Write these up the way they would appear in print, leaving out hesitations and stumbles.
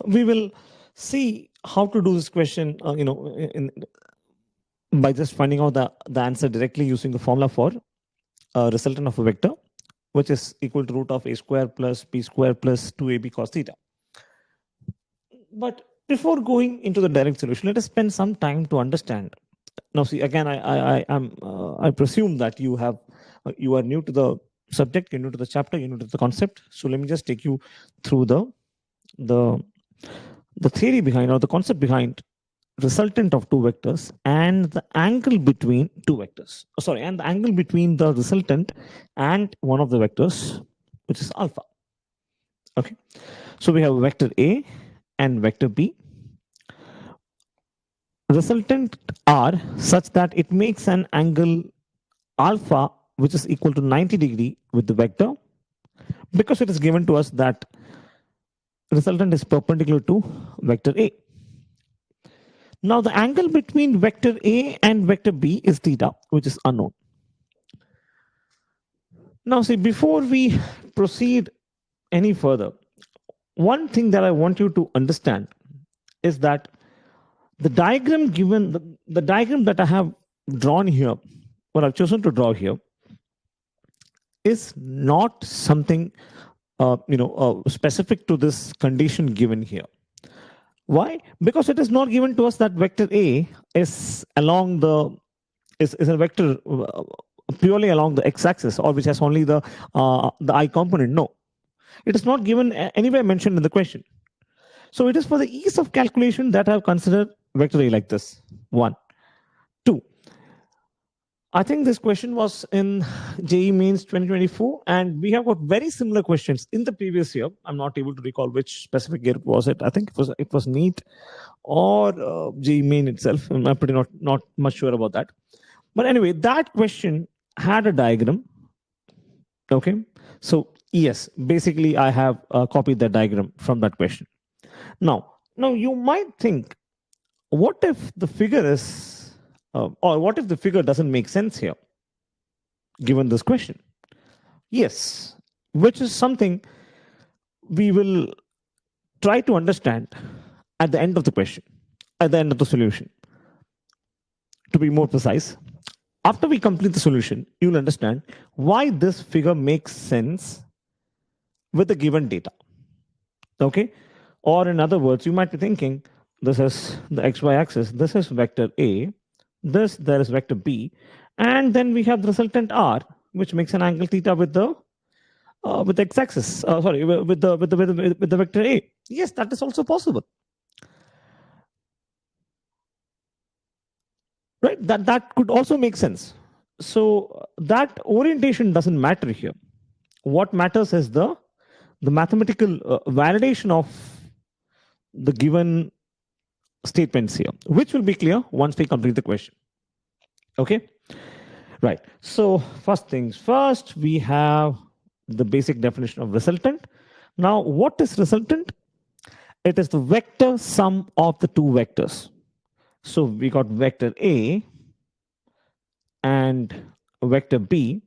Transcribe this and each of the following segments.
We will see how to do this question, by just finding out the answer directly using the formula for resultant of a vector, which is equal to root of a square plus b square plus 2ab cos theta. But before going into the direct solution, let us spend some time to understand. Now, see, again, I presume that you are new to the subject, you're new to the chapter, you're new to the concept. So let me just take you through the the theory behind, or the concept behind, resultant of two vectors and the angle between two vectors. Oh, sorry, and the angle between the resultant and one of the vectors, which is alpha. Okay, so we have vector A and vector B. Resultant are such that it makes an angle alpha which is equal to 90 degree with the vector, because it is given to us that resultant is perpendicular to vector A. Now the angle between vector A and vector B is theta, which is unknown. Now see, before we proceed any further, one thing that I want you to understand is that the diagram given, the diagram that I have drawn here, what I've chosen to draw here, is not something specific to this condition given here. Why? Because it is not given to us that vector A is along is a vector purely along the x-axis, or which has only the I component. No, it is not given anywhere mentioned in the question. So it is for the ease of calculation that I have considered vector A like this. 1, 2. I think this question was in JEE Mains 2024, and we have got very similar questions in the previous year. I'm not able to recall which specific year was it. I think it was NEET or JEE Main itself. I'm pretty not much sure about that. But anyway, that question had a diagram. Okay, so yes, basically I have copied that diagram from that question. Now you might think, what if the figure is, or what if the figure doesn't make sense here, given this question? Yes, which is something we will try to understand at the end of the question, at the end of the solution. To be more precise, after we complete the solution, you'll understand why this figure makes sense with the given data. Okay? Or in other words, you might be thinking, this is the xy axis, this is vector A, there is vector B, and then we have the resultant R, which makes an angle theta with the x-axis. Sorry, with the vector A. Yes, that is also possible. Right? That could also make sense. So that orientation doesn't matter here. What matters is the mathematical validation of the given statements here, which will be clear once we complete the question. Okay, right. So first things first, we have the basic definition of resultant. Now, what is resultant? It is the vector sum of the two vectors. So we got vector A and vector B,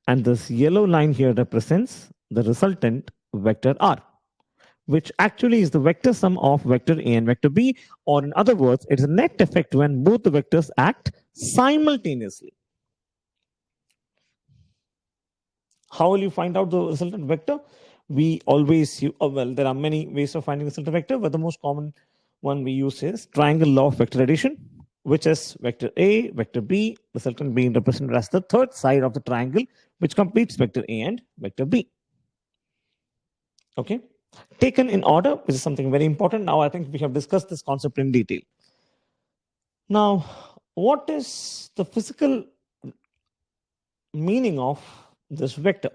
and this yellow line here represents the resultant vector R, which actually is the vector sum of vector A and vector B, or in other words, it's a net effect when both the vectors act simultaneously. How will you find out the resultant vector? We always use, well, there are many ways of finding the resultant vector, but the most common one we use is triangle law of vector addition, which is vector A, vector B, resultant being represented as the third side of the triangle, which completes vector A and vector B. Okay, taken in order, which is something very important. Now, I think we have discussed this concept in detail. Now, what is the physical meaning of this vector?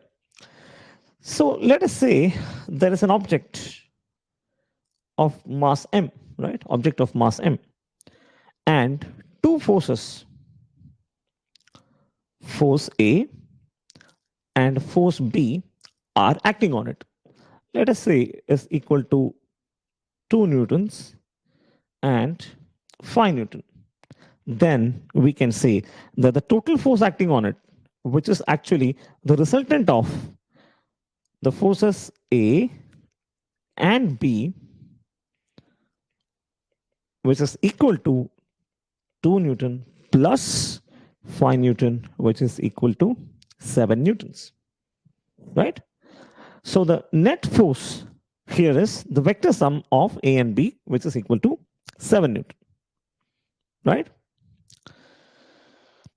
So let us say there is an object of mass m, right? Object of mass m, and two forces, force A and force B, are acting on it. Let us say is equal to 2 newtons and 5 newton. Then we can say that the total force acting on it, which is actually the resultant of the forces A and B, which is equal to 2 Newton plus 5 Newton, which is equal to 7 Newtons, right? So the net force here is the vector sum of A and B, which is equal to 7 Newton, right?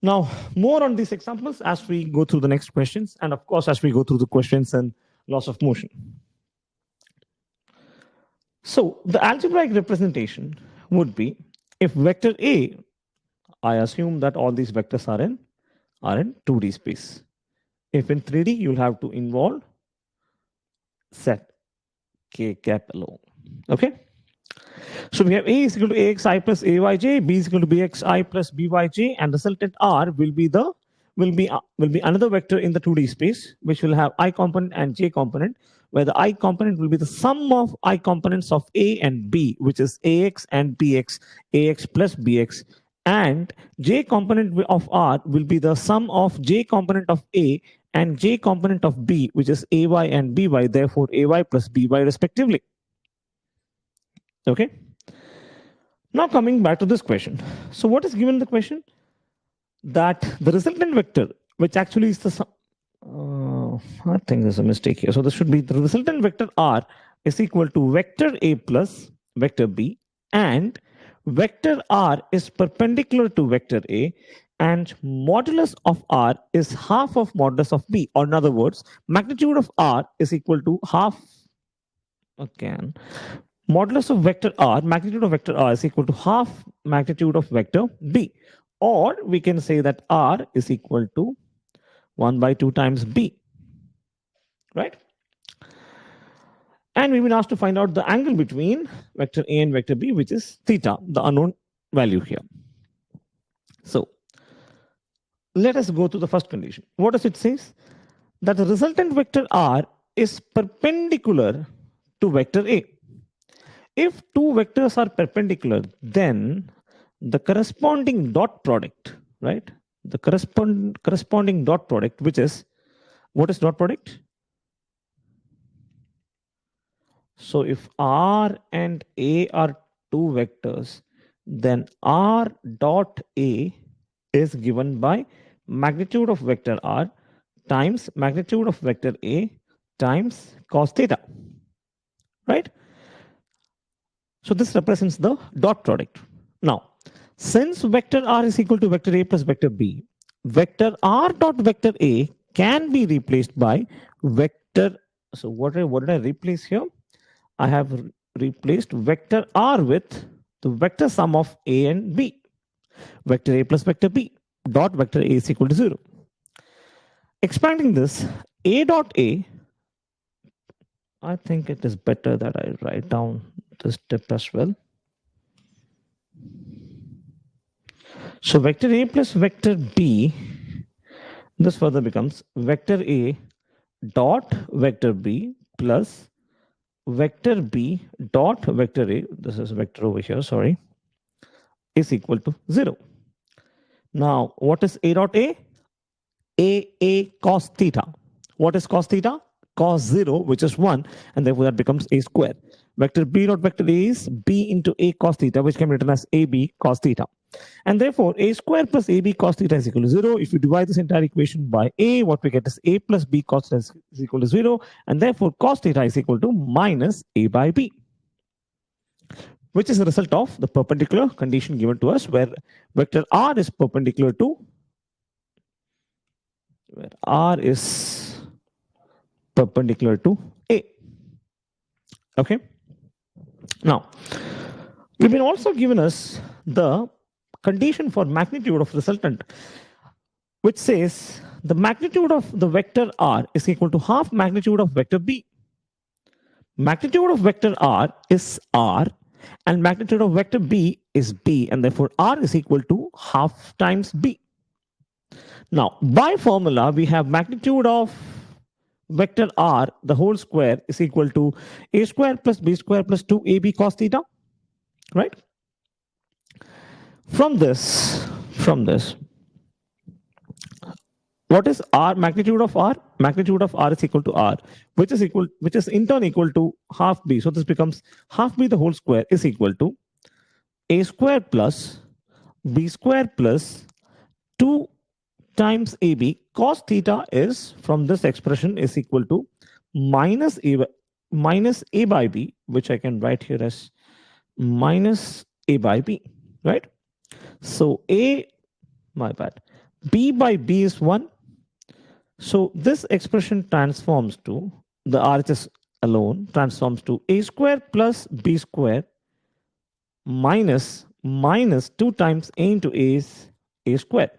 Now, more on these examples as we go through the next questions, and of course, as we go through the questions and laws of motion. So the algebraic representation would be, if vector A, I assume that all these vectors are in 2D space. If in 3D, you'll have to involve set k cap alone. Okay. So we have A is equal to AXI plus AYJ, B is equal to BXI plus BYJ, and resultant R will be another vector in the 2D space, which will have I component and J component, where the I component will be the sum of I components of A and B, which is AX and BX, AX plus BX, and J component of R will be the sum of J component of A and J component of B, which is AY and BY, therefore AY plus BY respectively. Okay. Now coming back to this question. So what is given in the question? That the resultant vector, which actually is the sum, I think there's a mistake here. So this should be the resultant vector R is equal to vector A plus vector B, and vector R is perpendicular to vector A, and modulus of R is half of modulus of B. Or in other words, magnitude of R is equal to half, again, modulus of vector R, magnitude of vector R is equal to half magnitude of vector B. Or we can say that R is equal to 1 by 2 times B, right? And we've been asked to find out the angle between vector A and vector B, which is theta, the unknown value here. So let us go to the first condition. What does it say? That the resultant vector R is perpendicular to vector A. If two vectors are perpendicular, then the corresponding dot product, right? The corresponding dot product, which is, what is dot product? So if R and A are two vectors, then R dot A is given by magnitude of vector R times magnitude of vector A times cos theta, right? So this represents the dot product. Now, since vector R is equal to vector A plus vector B, vector R dot vector A can be replaced by vector. So what did I replace here? I have replaced vector R with the vector sum of A and B. Vector A plus vector B dot vector A is equal to 0. Expanding this, A dot A, I think it is better that I write down this step as well. So vector A plus vector B, this further becomes vector A dot vector B plus vector B dot vector A, this is vector over here, sorry, is equal to 0. Now, what is A dot A? A cos theta. What is cos theta? Cos 0, which is 1, and therefore that becomes A square. Vector B dot vector A is B into A cos theta, which can be written as AB cos theta. And therefore, A square plus AB cos theta is equal to 0. If you divide this entire equation by A, what we get is A plus B cos theta is equal to 0. And therefore, cos theta is equal to minus A by B, which is the result of the perpendicular condition given to us, where vector R is perpendicular to, where R is perpendicular to A. Okay. Now, we've been also given us the condition for magnitude of resultant, which says the magnitude of the vector R is equal to half magnitude of vector B. Magnitude of vector R is R, and magnitude of vector B is B, and therefore R is equal to half times B. Now, by formula, we have magnitude of vector R, the whole square, is equal to A square plus B square plus 2AB cos theta, right? From this, What is r? Magnitude of r? Magnitude of r is equal to r, which is in turn equal to half b. So this becomes half b the whole square is equal to a square plus b square plus 2 times AB. Cos theta is from this expression is equal to minus a by b, which I can write here as minus a by b, right? So a, my bad, b by b is 1. So this expression transforms to the RHS alone transforms to a square plus b square minus 2 times a into a is a square,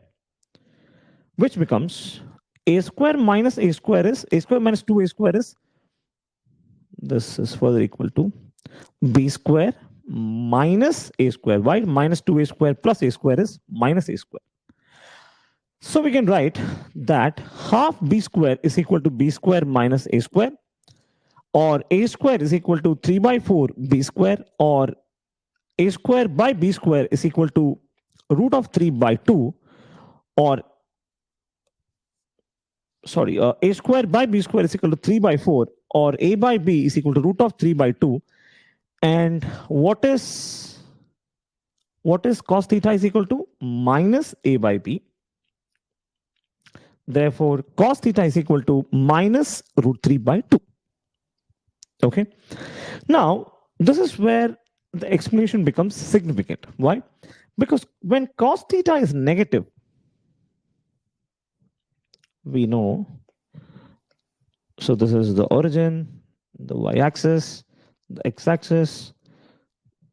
which becomes a square minus a square is a square minus 2a square is this is further equal to b square minus a square. Why? Minus 2a square plus a square is minus a square. So we can write that half b square is equal to b square minus a square, or a square is equal to 3 by 4 b square, or a square by b square is equal to root of 3 by 2, or a square by b square is equal to 3 by 4, or a by b is equal to root of 3 by 2. And what is cos theta is equal to minus a by b. Therefore, cos theta is equal to minus root 3 by 2. Okay. Now, this is where the explanation becomes significant. Why? Because when cos theta is negative, we know, so this is the origin, the y-axis, the x-axis,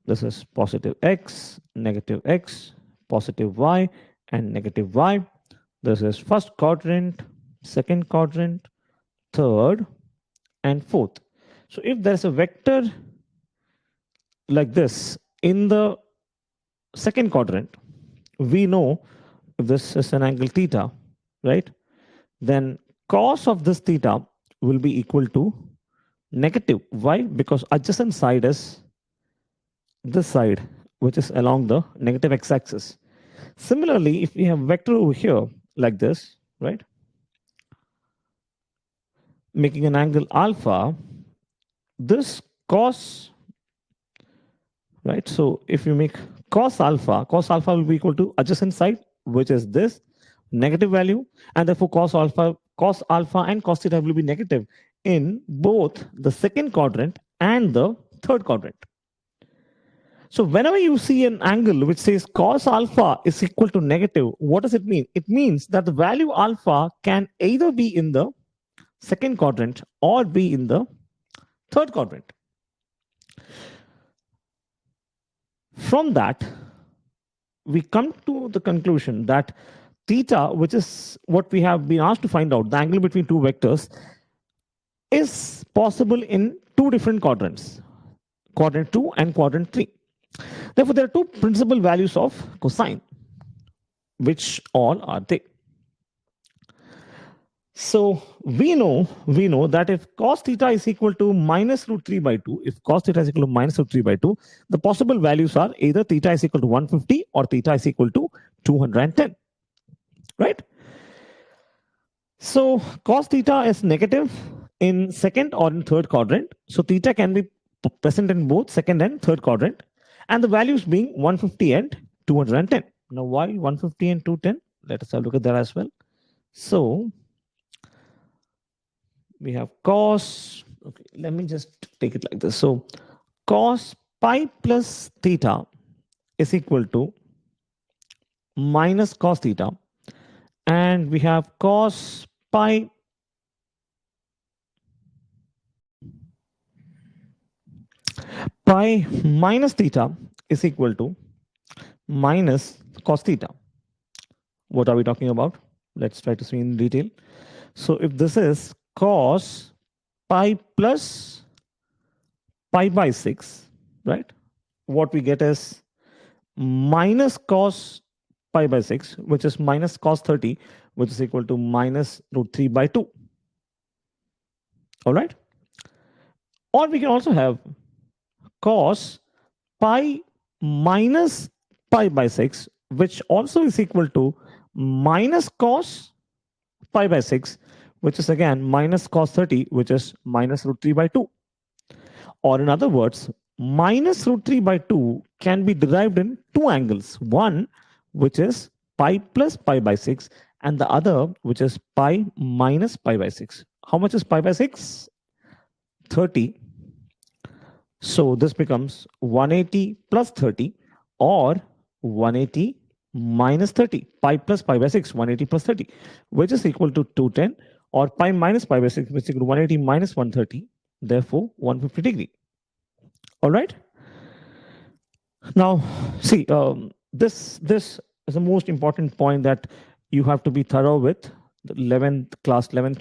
this is positive x, positive y, and negative y. This is first quadrant, second quadrant, third, and fourth. So if there's a vector like this in the second quadrant, we know if this is an angle theta, right? Then cos of this theta will be equal to negative. Why? Because adjacent side is this side, which is along the negative x-axis. Similarly, if we have vector over here like this, right, making an angle alpha, this cos, right? So if you make cos alpha will be equal to adjacent side, which is this negative value, and therefore cos alpha and cos theta will be negative in both the second quadrant and the third quadrant. So whenever you see an angle which says cos alpha is equal to negative, what does it mean? It means that the value alpha can either be in the second quadrant or be in the third quadrant. From that, we come to the conclusion that theta, which is what we have been asked to find out, the angle between two vectors, is possible in two different quadrants, quadrant 2 and quadrant 3. Therefore, there are two principal values of cosine, which all are they. So we know that if cos theta is equal to minus root 3 by 2, if cos theta is equal to minus root 3 by 2, the possible values are either theta is equal to 150 or theta is equal to 210, right? So cos theta is negative in second or in third quadrant. So theta can be present in both second and third quadrant, and the values being 150 and 210. Now, why 150 and 210? Let us have a look at that as well. So we have cos, okay, let me just take it like this. So cos pi plus theta is equal to minus cos theta, and we have cos pi minus theta is equal to minus cos theta. What are we talking about? Let's try to see in detail. So if this is cos pi plus pi by 6, right? What we get is minus cos pi by 6, which is minus cos 30, which is equal to minus root 3 by 2. All right? Or we can also have cos pi minus pi by 6, which also is equal to minus cos pi by 6, which is again minus cos 30, which is minus root 3 by 2. Or in other words, minus root 3 by 2 can be derived in two angles. One, which is pi plus pi by 6, and the other, which is pi minus pi by 6. How much is pi by 6? 30. So this becomes 180 plus 30, or 180 minus 30. Pi plus pi by 6, 180 plus 30, which is equal to 210, or pi minus pi by 6, which is equal to 180 minus 130, therefore 150 degree. All right. Now, see, this is the most important point that you have to be thorough with the 11th class 11th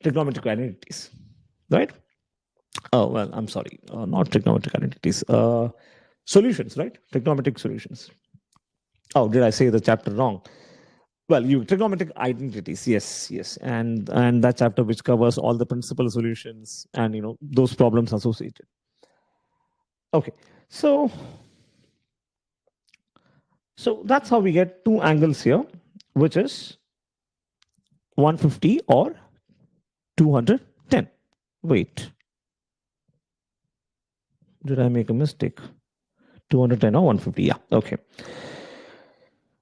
trigonometric identities, right? Oh well, I'm sorry, not trigonometric identities, solutions, right? Trigonometric solutions. Oh, did I say the chapter wrong? Well, you trigonometric identities, yes, and that chapter which covers all the principal solutions and those problems associated. Okay, so that's how we get two angles here, which is 150 or 210. Wait, did I make a mistake? 210 or 150? Yeah, okay.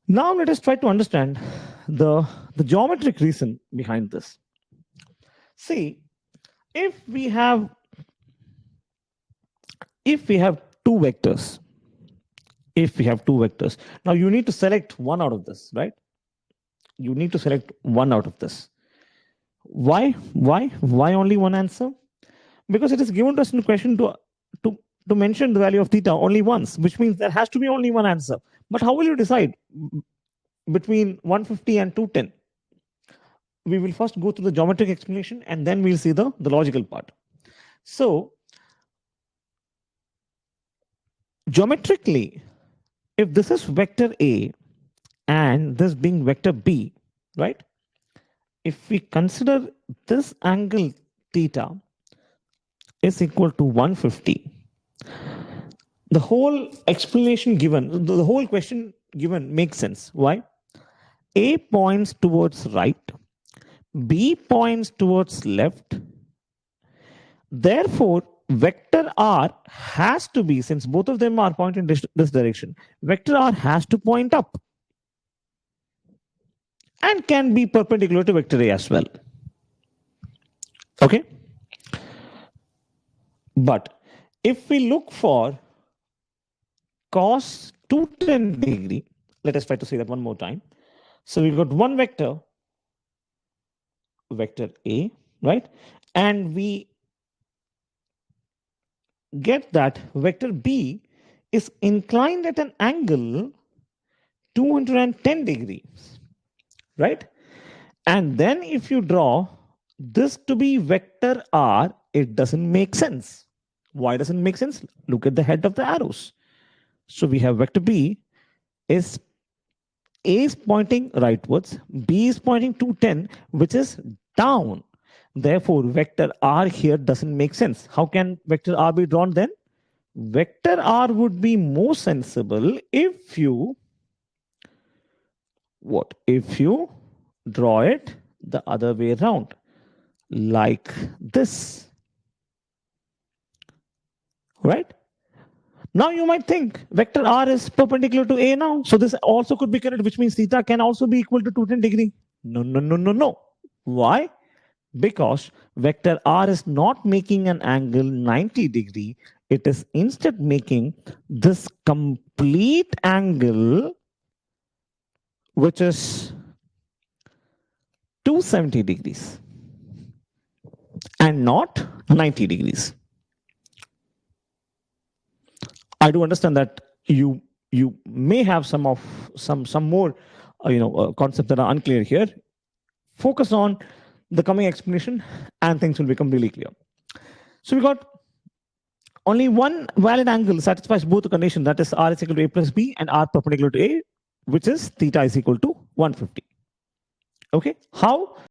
Now let us try to understand the geometric reason behind this. See, if we have two vectors, now you need to select one out of this, right? You need to select one out of this. Why only one answer? Because it is given to us in the question to mention the value of theta only once, which means there has to be only one answer. But how will you decide between 150 and 210? We will first go through the geometric explanation, and then we'll see the logical part. So geometrically, if this is vector A and this being vector B, right? If we consider this angle theta is equal to 150, the whole explanation given, the whole question given makes sense. Why? A points towards right, B points towards left. Therefore, vector R has to be, since both of them are pointing in this direction, vector R has to point up and can be perpendicular to vector A as well. Okay? But if we look for cos 210 degree, let us try to say that one more time. So we've got one vector A, right? And we get that vector B is inclined at an angle 210 degrees, right? And then if you draw this to be vector R, it doesn't make sense. Why doesn't it make sense? Look at the head of the arrows. So we have vector B is A is pointing rightwards, B is pointing to 10, which is down. Therefore, vector R here doesn't make sense. How can vector R be drawn then? Vector R would be more sensible if you draw it the other way around, like this, right? Now you might think vector R is perpendicular to A now, so this also could be correct, which means theta can also be equal to 210 degree. No. Why? Because vector R is not making an angle 90 degree. It is instead making this complete angle, which is 270 degrees and not 90 degrees. I do understand that you may have some more concepts that are unclear here. Focus on the coming explanation and things will become really clear. So we got only one valid angle satisfies both the conditions, that is R is equal to A plus B and R perpendicular to A, which is theta is equal to 150. Okay, how